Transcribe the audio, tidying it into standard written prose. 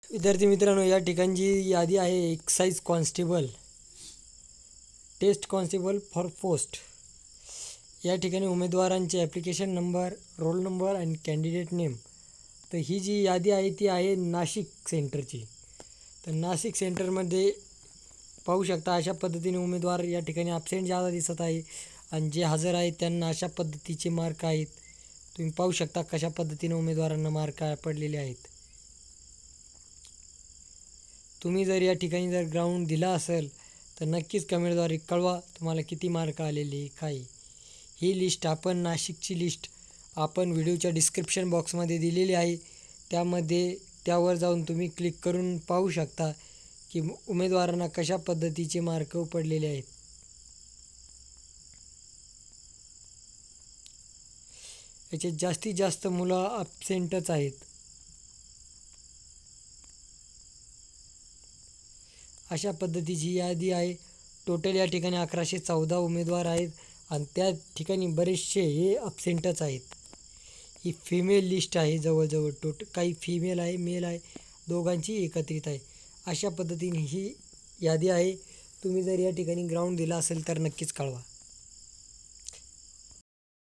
विद्यार्थी मित्रांनो, या ठिकाणची यादी आहे excise constable, test constable for post. या ठिकाणी उमेदवारांचे ॲप्लिकेशन नंबर, रोल नंबर आणि कॅन्डिडेट नेम. तर ही जी यादी आहे ती आहे नाशिक सेंटरची. तर नाशिक सेंटरमध्ये पाहू शकता अशा पद्धतीने उमेदवार या ठिकाणी ॲबसेंट ज्यादा दिसत आहे आणि जे हजर आहेत त्यांना अशा पद्धतीचे मार्क आहेत. तुम्ही पाहू शकता कशा पद्धतीने उमेदवारांना मार्क पडलेले आहेत. तुम्ही जर या ठिकाणी जर ग्राउंड दिला असेल तर नक्कीच कमेंटद्वारे कळवा तुम्हाला किती मार्क आलेले काय. ही लिस्ट आपण नाशिकची लिस्ट आपण व्हिडिओच्या डिस्क्रिप्शन बॉक्समध्ये दिलेली आहे. त्यावर जाऊन तुम्ही क्लिक करून पाहू शकता की उमेदवारांना कशा पद्धतीचे मार्क पडलेले आहेत. याचे जास्तीत जास्त मुलं ॲबसेंटच आहेत. अशा पद्धतीची यादी आहे. टोटल या ठिकाणी 1114 उमेदवार आहेत आणि त्या ठिकाणी बरेचसे हे ॲबसेंटच आहेत. ही फिमेल लिस्ट आहे. जवळजवळ काही फिमेल आहे, मेल आहे, दोघांची एकत्रित आहे. अशा पद्धतीने ही यादी आहे. तुम्ही जर या ठिकाणी ग्राउंड दिला असेल तर नक्कीच कळवा.